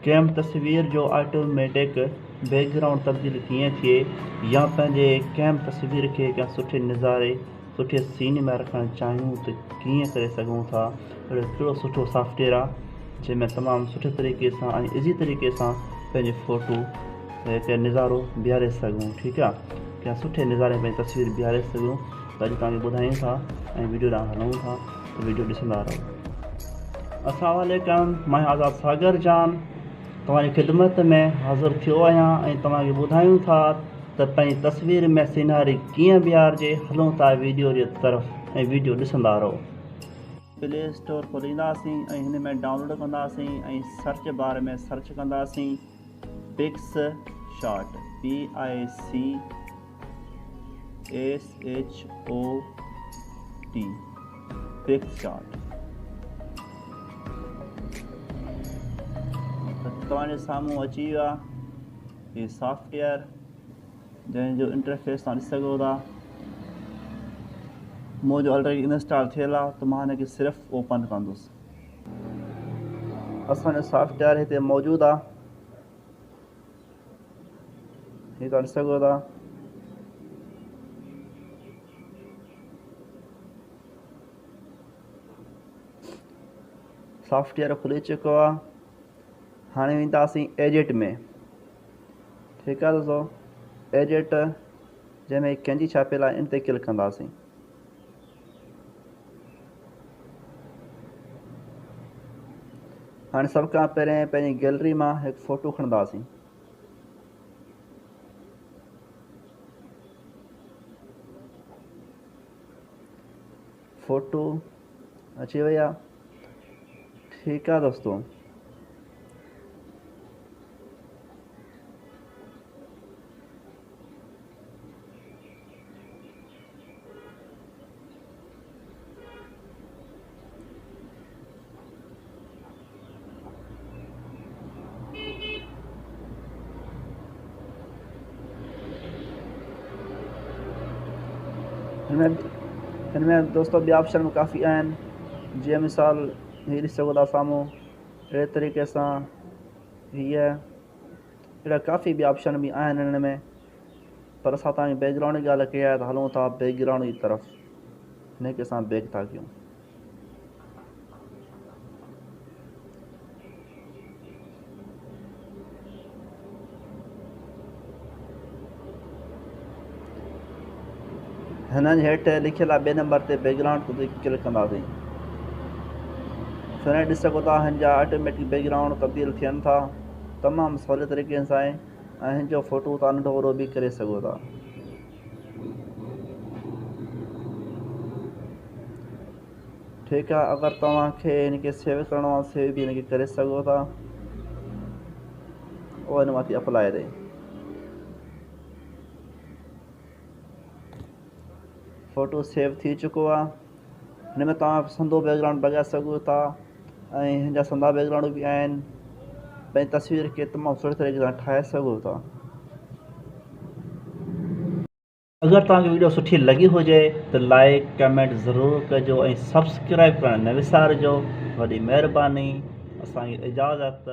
कंहिं तस्वीर जो ऑटोमेटिक बैकग्राउंड तब्दील कीअं थिए या पंहिंजे कंहिं तस्वीर खे कंहिं सुठे नज़ारे सुठे सीन में रखणु चाहियूं त कीअं करे सघूं था। अहिड़ो कहिड़ो सुठो सॉफ्टवेयर आहे जंहिंमें तमामु सुठे तरीक़े सां ऐं इज़ी तरीक़े सां पंहिंजे फ़ोटू कंहिं नज़ारो बीहारे सघूं। ठीकु आहे, कंहिं सुठे नज़ारे में तस्वीर बीहारे सघूं त अॼु तव्हांखे ॿुधायूं था ऐं वीडियो ॾांहुं हलूं था त वीडियो ॾिसंदा रहो। अस्सलामु अलैकुम, मां आज़ाद सागर जान तव्हांजी ख़िदमत में हाज़िर थियो आहियां ऐं तव्हांखे ॿुधायूं था त पंहिंजी तस्वीर में सीनरी कीअं बीहारिजे। हलूं था वीडियो जे तरफ़ ऐं वीडियो ॾिसंदा रहो। प्ले स्टोर खोलींदासीं ऐं हिन में डाउनलोड कंदासीं ऐं सर्च बार में सर्च कंदासीं पिक्सशॉट PICSHOT पिक्सशॉट। तव्हांजे साम्हूं अची वियो आहे हीउ सॉफ्टवेयर जंहिंजो इंटरफेस तव्हां ॾिसी सघो था। मुंहिंजो ऑलरेडी इंस्टॉल थियल आहे त मां हिनखे सिर्फ़ु ओपन कंदुसि। असांजो सॉफ्टवेयर हिते मौजूदु आहे, हीउ तव्हां ॾिसी सघो था। सॉफ्टवेयर खुली चुको आहे। हाणे वेंदासीं एडिट में। ठीकु आहे दोस्तों, एडिट जंहिंमें कैंची छापियल आहे इन ते क्लिक कंदासीं। हाणे सभ खां पहिरें पंहिंजी गैलरी मां हिकु फ़ोटो खणंदासीं। फ़ोटो अची वई आहे। ठीकु आहे दोस्तों, हिनमें दोस्तों ॿिया ऑप्शन काफ़ी आहिनि। जीअं मिसाल हीअ ॾिसी सघो था साम्हूं, अहिड़े तरीक़े सां हीअ अहिड़ा काफ़ी ॿिया ऑप्शन बि आहिनि हिन में, पर असां तव्हांखे बैकग्राउंड जी ॻाल्हि कई आहे त हलूं था बैकग्राउंड जी तरफ़। हिनखे असां बैक था कयूं। हिननि हेठि लिखियलु आहे 2 नंबर ते बैकग्राउंड ते क्लिक कंदासीं। फिर ॾिसी सघो था हिन जा ऑटोमेटिक बैकग्राउंड तब्दील थियनि था तमामु सवले तरीक़े सां ऐं हिन जो फ़ोटो तव्हां नंढो वॾो बि करे सघो था। ठीकु आहे, अगरि तव्हांखे हिनखे सेव करिणो आहे सेव बि हिनखे करे सघो था। उहो हिन मथे अप्लाई ते फ़ोटो सेव थी चुको आहे। हिन में तव्हां संदो बैकग्राउंड लॻाए सघो था ऐं हिन जा संदा बैकग्राउंड बि आहिनि। पंहिंजी तस्वीर खे तमामु सुठे तरीक़े सां ठाहे सघो था। अगरि तव्हांखे वीडियो सुठी लॻी हुजे त लाइक कमेंट ज़रूरु कजो ऐं सब्सक्राइब करणु न विसारिजो। वॾी महिरबानी, असांजी इजाज़त।